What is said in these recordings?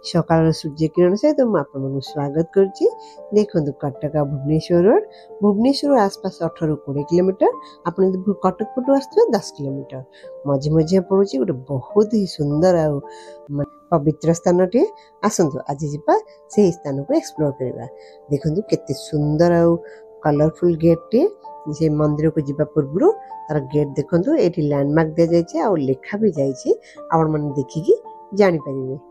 सकाळ सूर्य किरण सहित मुझे स्वागत करुच्ची। देखो कटक भुवनेश्वर रोड, भुवनेश्वर आसपास 18-20 किलोमीटर। आप कटक पटू आसुवे 10 किलोमीटर मझे मझे पड़ू गोटे बहुत ही सुंदर आ पवित्र स्थान टे। आसतु आज जीपा से स्थान को एक्सप्लोर करवा। देखो केते सुंदर आ कलरफुल गेट टे। से मंदिर को जीवा पूर्व तार गेट देखो ये लैंडमार्क दि जाए आ लेखा भी जाइए, आपण मैंने देखिकी जानीपर।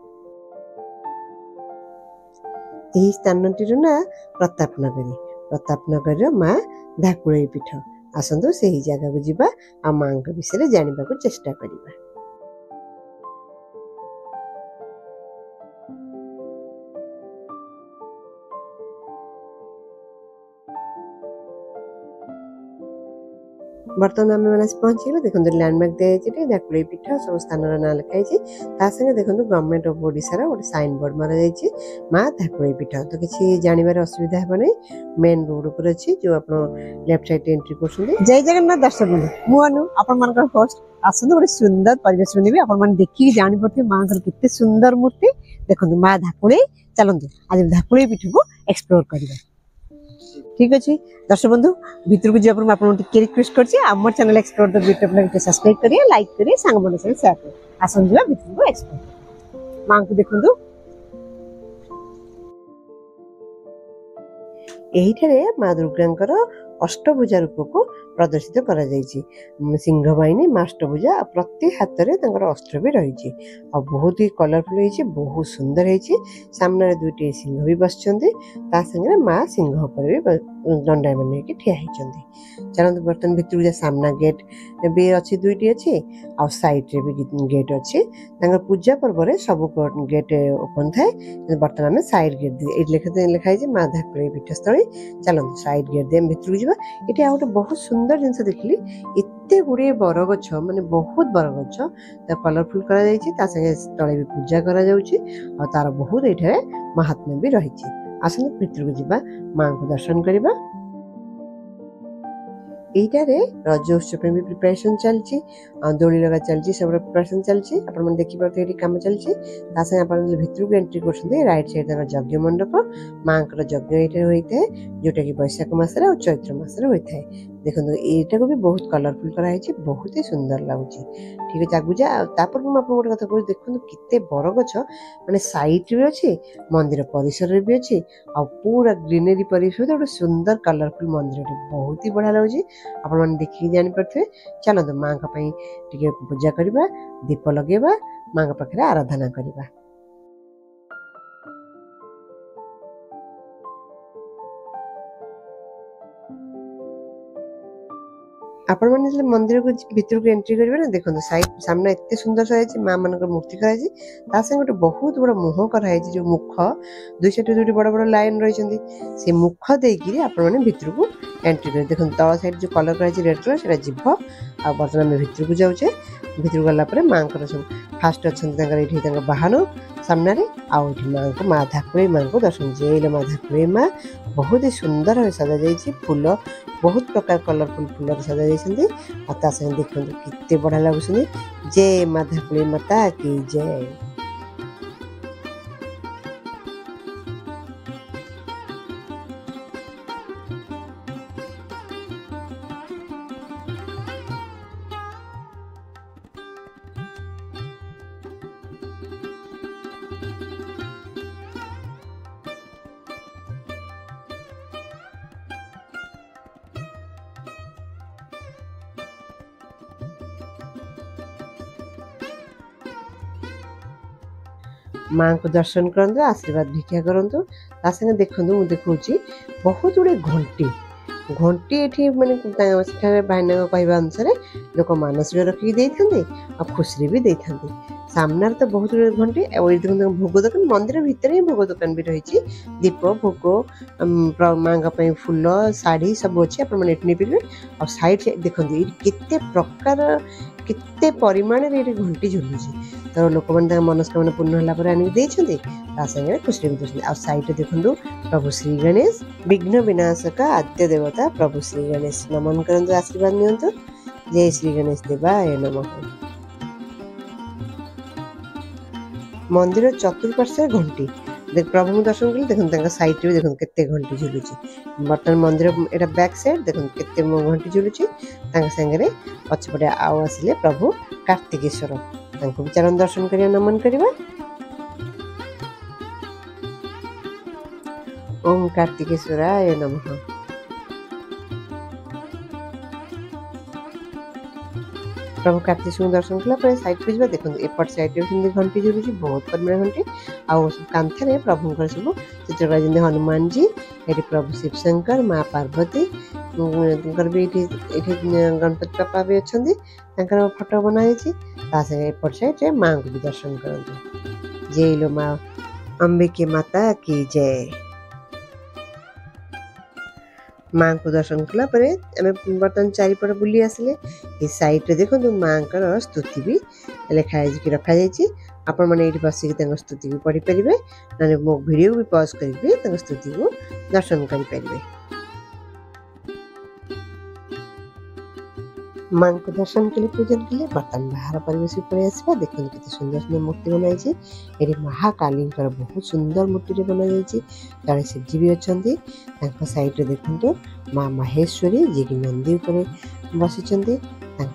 यही स्थानटीर ना प्रतापनगरी, प्रतापनगर माँ धाकुलई पीठ। आसतु से ही जगह को जीवा आ माँ विषय जानवा को चेष्टा करवा। बर्तमान आम मैंने पहुंचे देखो लैंडमार्क दिखाई धाकुलई पीठ सब स्थान ना लिखाई। संगे देखो गवर्नमेंट ऑफ ओडिशा गोटे साइन बोर्ड मारा जाइए माँ धाकुलई पीठ। तो किसी जानवर असुविधा हे नहीं, मेन रोड पर अच्छी जो आप लेफ्ट साइड एंट्री कर। जय जगन्नाथ दर्शक बंधु, मुझे आपण होस्ट आसतु गोटे सुंदर परिवेश बनबी। आपण देखिए जापर माँ के सुंदर मूर्ति देखो माँ धाकुलई। चलते आज धाकुलई पीठ को एक्सप्लोर करवा। ठीक अच्छे दर्शक बंधु, भितर को जब आपको रिक्वेस्ट कर channel explore the beauty of life subscribe करिए, लाइक करिए, सांग मन से शेयर करिए। आसन जा भितर को एक्सप्लोर। मां को देखंतु एही माँ दुर्गा अष्टभुजा रूप को प्रदर्शित करा जायछि। सिंह बाहिनी माँ अष्टभुजा प्रति हाथ में अस्त्र भी रही बहुत ही कलरफुल है, बहुत सुंदर है। सामने दुईटी सिंह भी बसचंदी, संगे माँ सिंह पर भी दंडा मन ठिया होती। चलते बर्तमान भितर जा सामना गेट भी अच्छी दुईटी अच्छी आ साइड रे भी गेट अच्छी। पूजा पर्व में सब गेट ओपन थाए। बर्तमान आम साइड गेट लिखाई माँ धाकुलई पीठस्थली। चलते साइड गेट दे भितर को ये गोटे बहुत सुंदर जिनस देखली। एते गुड़े बरगछ माने बहुत बरगछ कलरफुल करा संगे तले भी पूजा करा तार बहुत ये महात्म्य भी रही। आसने भितर को जीवा माँ को दर्शन करवा। एटारे रज उत्सव भी प्रिपरेशन चलती, दोली लगा चलती, सब प्रिपरेशन चलती। आपन देखि पाते काम चलती। भितर को एंट्री कर राइट साइड यज्ञ मंडप माँ का यज्ञ ये होता है जोटा कि बैशाख मसरे और चैत्र मसरे होता है। देखो यहाँ को भी बहुत कलरफुल कराई, बहुत ही सुंदर लगुच। ठीक है आगु जा गोटे कथा कह देखो केते बरगछ माने साइड भी अच्छी, मंदिर परिसर भी अच्छी आ पूरा ग्रीनरी परिसर गोटे सुंदर कलरफुल मंदिर बहुत ही बढ़िया लगुच। आपण मैंने देखिए जानीपे। चलते माँ टे पूजा करवा, दीप लगेवा, माँ पाखे आराधना करवा। आपण मैंने मंदिर को भीतर को एंट्री करेंगे ना, देखो साइड सामने एत सुंदर सजाई माँ मान मूर्ति कराई। गोटे बहुत बड़ा मुह कराई जो मुख दुई साइड दुईटी बड़ बड़ लाइन रही से मुख देकर आपण भीतर को एंट्री कर। देखो तल साइड जो कलर कराई रेड कलर से जीभ आ बर्तमान आम भीतर को जाऊे। भीतर गलापर माँ सब फास्ट अच्छा बाहन सामने आउ माँ को माँ धाकुलई माँ को दर्शन जेल माँ धाकुलई माँ बहुत ही सुंदर भाव सजा जाइए। फूल बहुत प्रकार कलरफुल फूल सजा जाइए। देखो कितने बढ़िया लगुच। जय माँ धाकुलई माता की जय। माँ को दर्शन करंतु, आशीर्वाद भिक्षा करंतु। संगे देखो मुझे देखा बहुत गुड़े घंटी घंटी ये मानने भाईना कहवा अनुसार लोक मानसिक रखिक देते आ खुशी भी देते। सामने तो बहुत गुड़े घंटी भोग दुकान मंदिर भितर ही भोग दुकान भी रही। दीप भोग माँ फूल शाढ़ी सब अच्छे आपने और साइड देखो केते प्रकार केते परिमाण घंटी झुलुची। तो लोक मैंने मनस्कामना पूर्ण होगा आनिक संगे खुशी भी दूसरी। आ साइड देखो प्रभु श्री गणेश विघ्न विनाशक आद्य देवता प्रभु श्री गणेश नमन करंतु, आशीर्वाद नियंतु। जय श्री गणेश देवाय नमः। मंदिर चतुर्पार्श्व घंटी देख प्रभु को दर्शन कले देखो सैड रे देखो केते घंटी झुलुची बर्तमान मंदिर एटा बैक साइड देखो केते घंटी झुलुची संगे पछपटे आउ आसिले प्रभु कार्तिकेश्वर भी चरण दर्शन करिया नमन करिवा। ओम कार्तिकेश्वराय नमः। प्रभु कार्तिकेश्वर दर्शन कला साइड को जा देखो एपट साइड रे घंटी झुलुची बहुत परिमाण घंटी आउ कांथे प्रभु सब चित्र जमी हनुमान जी ये प्रभु शिव शंकर माँ पार्वती भी गणपति बापा भी अच्छा फोटो बनाई एपट साइड माँ को भी दर्शन करते। जय लो माँ अंबिके माता की जय। माँ को दर्शन कला बर्तमान चारिपट बुली आसिले ये साइड रे देखो माँ का स्तुति भी लिखाई कि रखा जाइए आपण मैंने ये बसिक स्तुति भी पढ़ी पारे ना मो वीडियो भी पॉज कर स्तुति को दर्शन करें। माँ को दर्शन के लिए पूजन के लिए बर्तमान बाहर परिवेश पड़े आसवा देखते कितने सुंदर सुंदर मूर्ति बनाई ये महाकाली बहुत सुंदर मूर्ति बनाई जड़े शिवजी भी अच्छा साइड रे देखो माँ माहेश्वरी जी की नंदी उपर बसी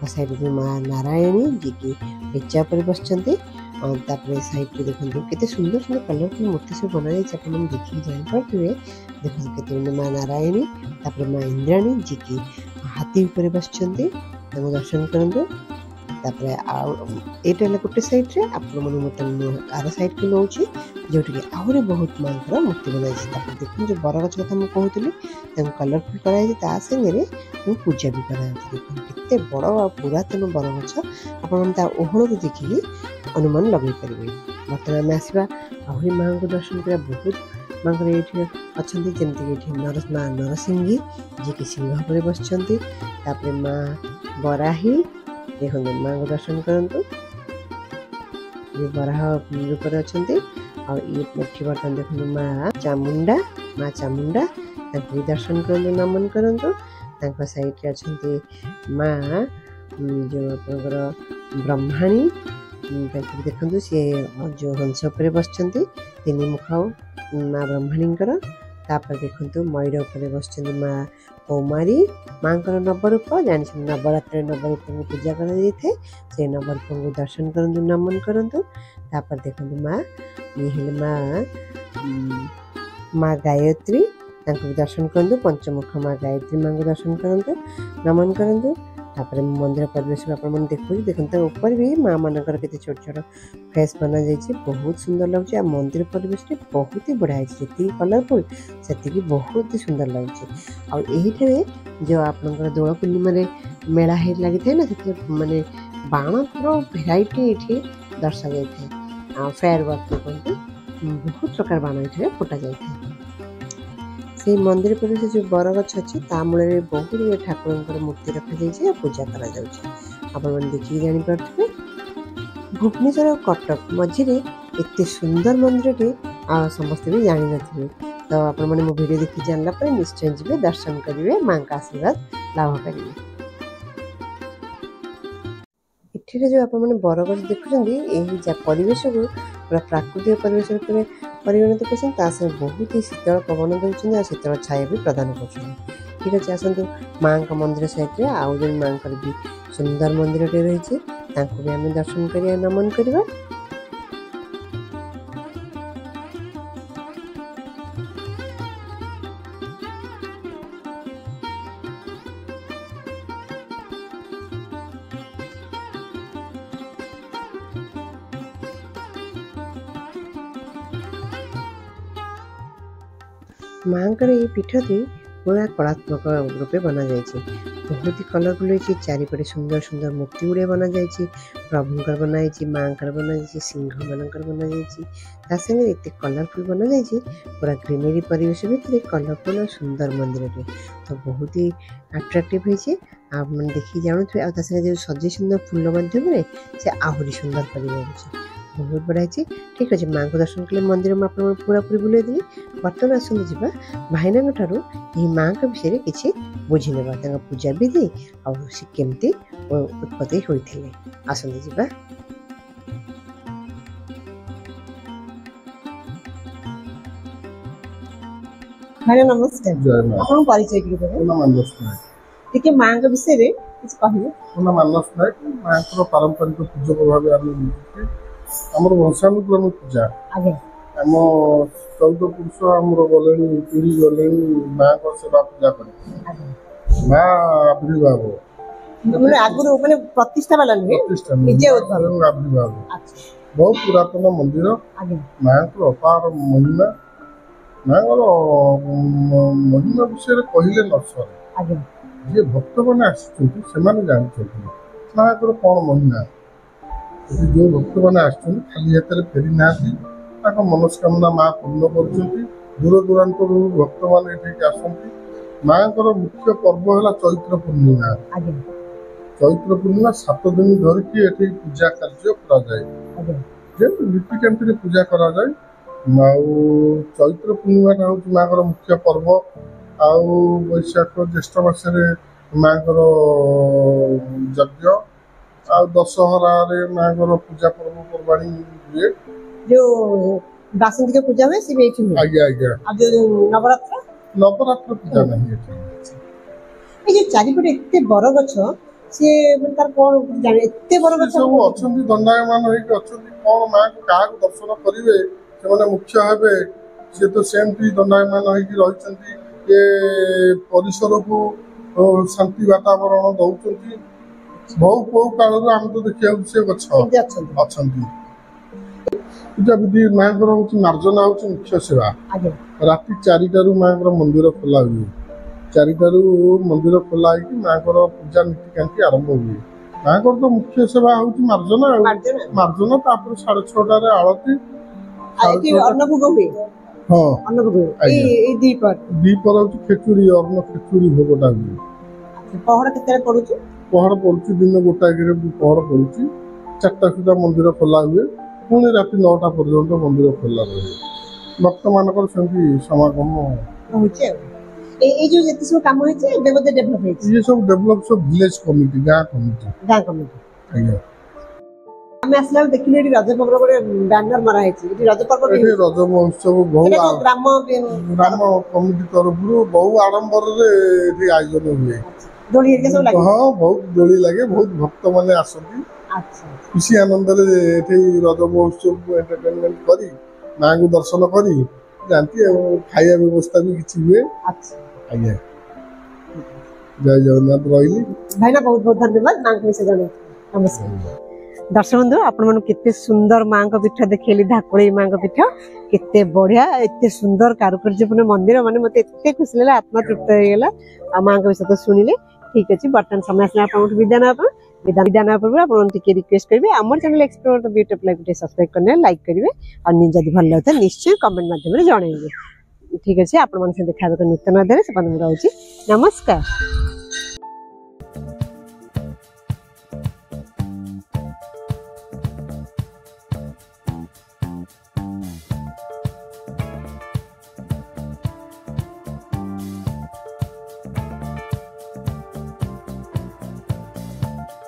साइड में माँ नारायणी जी की बेचा पर बस साइड रे देखो केते सुंदर सुंदर कलरफुल मूर्ति सब बनाई देखिए जापारे देखो केते माँ नारायणी माँ इंद्राणी जी की हाथी ऊपर बस दर्शन करूँ गोटे साइड रे आर साइड को नौ जो आहरी बहुत माँ मूर्ति बनाई देखो जो बरगछ कथा मुझे कहती कलरफुल कराई पूजा भी कराई देखो बड़ पुरातन बरगछ आप ओहल देखिए अनुमान लगे पारे। बर्तमान आम आसवा आहरी माँ को दर्शन करा बहुत माँ ये अच्छा जमी माँ नरसिंही जी की सिंह पर बस माँ बराही देखो माँ को दर्शन करंतु ये बराह रूप अच्छा ये बर्तमान देखो माँ चामुंडा भी दर्शन करूँ नमन करूँ साइड रे अच्छा माँ जो आप ब्रह्माणी देखो सी जो हंस पर बस तीन मुख माँ ब्रह्मणी देखो मयूर उपर बस माँ कौमारी माँ नवरूप जानी नवरात्र नवरूप को पूजा कर नवरूप को दर्शन करूँ नमन करूँ देखो माँ ये माँ गायत्री भी दर्शन करूँ पंचमुख माँ गायत्री माँ को दर्शन करूँ नमन करूँ मंदिर परिवेश देखो ऊपर भी माँ मानकर के छोट छोट फेस बना जाइए बहुत सुंदर लगे मंदिर परिवेश बहुत ही बढ़िया जी कलरफुल से बहुत ही सुंदर लगे जो आप दोल पूर्णिमा मेला लगी था ना माने बाण भेराइटी ये दर्शा जाए फेयर वर्क कहते बहुत प्रकार बाण ये फुटा जाए से मंदिर परिवेश जो बरगछ अच्छी मूल बहुत ठाकुर मूर्ति रखा पूजा कर देखिए जापारे भुवनेश्वर कटक मझे एत सुंदर मंदिर टे समस्ते भी जान नी तो आप मो वीडियो देखी जानला निश्चय जी दर्शन करेंगे माँ का आशीर्वाद लाभ करेंगे। ये जो आप बरगछ देखुं परिवेश को पूरा प्राकृतिक परिवेश परिगणित कर बहुत ही शीतल पवन दूसरी शीतल छाया भी प्रदान कर। ठीक अच्छे आसतु माँ का मंदिर साइड रे आउ जन माँ भी सुंदर मंदिर टे रही भी आम दर्शन करिया नमन करवा। माँ ये पीठटी पूरा कलात्मक रूपे बना जाए बहुत ही कलरफुल होती चारिपटे सुंदर सुंदर मूर्ति गुड़े बना जाए प्रभुंकर बनाई माँ बनाई सिंह मानकर बना जाए एत कलरफुल बना जाए पूरा ग्रीनरी परिवेश भितर कलरफुल और सुंदर मंदिर तो बहुत ही अट्राक्टिव होती आप देखिए जानते हैं जो सजे सुंदर फूल मध्यम से आहरी सुंदर कर बहुत बढ़िया। ठीक अच्छे माँ को दर्शन कले मंदिर में आप पूरा पूरी बुले देली बर्तमान आसतु जा भाईना ठार माँ का विषय किसी बुझी ना पूजा विधि और केमती उत्पत्ति होते आसतु जा। भाई नमस्कार जय मां आपन परिचय के देबे पुनः मानस नायक ठीक मां के विषय रे कुछ कहिए पुनः मानस नायक मां पारंपरिक पूजक भाव आम आमर वंशानुक्रमिक पूजा आगे आम 14 पुरुष आमर गले पीढ़ी गले माँ को सेवा पूजा कर माँ आविर्भाव माने आगुर माने प्रतिष्ठा वाला नहीं प्रतिष्ठा निजे उद्भव आविर्भाव अच्छा बहुत पुरातन मंदिर आगे माँ को अपार महिमा माँ महिमा विषय कहले न सर आगे जे भक्त मैंने आसने जानते माँ को कौन महिमा जो भक्त मैंने आसुच्च खाली हाथ में फेरी ना मनस्कामना माँ पूर्ण कर दूर दूरांत भक्त मैंने आसती माँ को मुख्य पर्व है चैत्र पूर्णिमा आगे चैत्र पूर्णिमा 7 दिन धरिकी ये पूजा कार्य कराए नीतिकांति पूजा कराए चैत्र पूर्णिमा हूँ माँ को मुख्य पर्व आउ वैशाख ज्येष्ठ मासरे माँ को यज्ञ आ दशहरा माँ को पूजा पर्वपर्वाणी हुए जो बासंती के पूजा हुए सिर्फ एठी हुए आज्ञा आज्ञा आ जो नवरात्र पूजा नहीं ए जे चारिपटे एते बर गछ से मन तार कोन जाने एते बर गछ सब अछंती दंडायमान होइके अछंती कोन माँ को काहा दर्शन करिवे से माने मुख्य हेबे से तो सेमटी दंडायमान होइके रहिसंती ये परिसर को शांति वातावरण दौरान बहु बहु काल आम तो देखा से अच्छा पूजा विधि माँ को मार्जना हूँ मुख्य सेवा राति 4टारू माँ को मंदिर खोला हुए 4टारू मंदिर खोला माँ को पूजा नीतिकांति आरंभ हुए माँ को तो मुख्य सेवा हूँ मार्जना मार्जना 6:30 आलती हाँ दीपर हूँ खेचुड़ी अर्ण खेचुड़ी भोगटा हुए पहड़ पड़ुची दिन 1 पहड़ पड़ुची 4टा सुधा मंदिर खोला हुए पुणी राति 9टा पर्यंत मंदिर खोला रहे भक्त मानकर समागम ये सब डेवलप सब विलेज कमिटी गाँ कमिटी आज्ञा आमे असला देखिले रज पर्व गोटे बैनर मरा है रज पर्व रज महोत्सव बहु ग्राम कमिटी तरफ बहु आडंबर आयोजन हुए दोली हेरिका सब लागे हाँ बहुत दोली लगे बहुत भक्त माने आसती अच्छा खुशी आनंद रज महोत्सव एंटरटेनमेंट करी माँ को दर्शन करी जानती खाଇବା व्यवस्था भी किसी हुए अच्छा आज्ञा जय जगन्नाथ रही भाई ना बहुत बहुत धन्यवाद माँ को जाने नमस्कार दर्शक बंधु आपण केते सुंदर माँ को पीठ देखली धाकुड़ी माँ को पीठ केते बढ़िया एते सुंदर कारुकार्यपूर्ण मंदिर माने मते एते खुशी लागला आत्मा तृप्त हो गेला आ माँ को विषय तो सुनिले ठीक अछि बर्तन समय आसला आपण विद्या ना विद्या पूर्व आपण टिके रिक्वेस्ट करबे हमर channel explore the beauty of life को सब्सक्राइब करने लाइक करिवे और निजदि भल लागत निश्चय कमेंट माध्यम रे जणाइबे ठीक अछि आपण मन से देखाबे नूतन अध्याय से पन रहउची नमस्कार।